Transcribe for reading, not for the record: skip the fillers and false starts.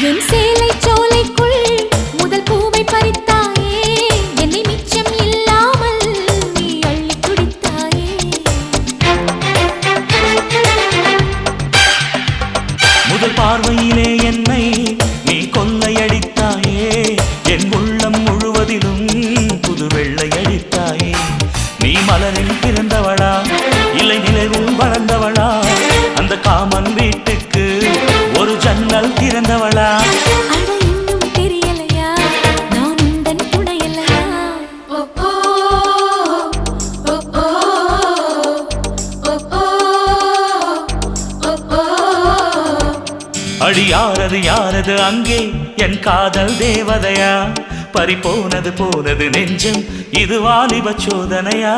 என் சேலை சோலைக்குள் முதல் பூவை பறித்தாயே, என்னை மிச்சம் இல்லாமல் நீ அள்ளி குடித்தாயே. முதல் பார்வையிலே என்னை நீ கொள்ளையடித்தாயே, என் உள்ளம் முழுவதிலும் புது வெள்ளையடித்தாயே. நீ மலரில் பிறந்தவளா இல்லை நிலவில் வளர்ந்தவளா, அந்த காமன் வீட்டுக்கு ஒரு ஜன்னல் திறந்தவளா. அட இன்னும் தெரியலையா நான் உந்தன் துணையல்லையா. அடி யாரது யாரது அங்கே என் காதல் தேவதையா, பறி போனது போனது நெஞ்சம் இது வாலிப சோதனையா.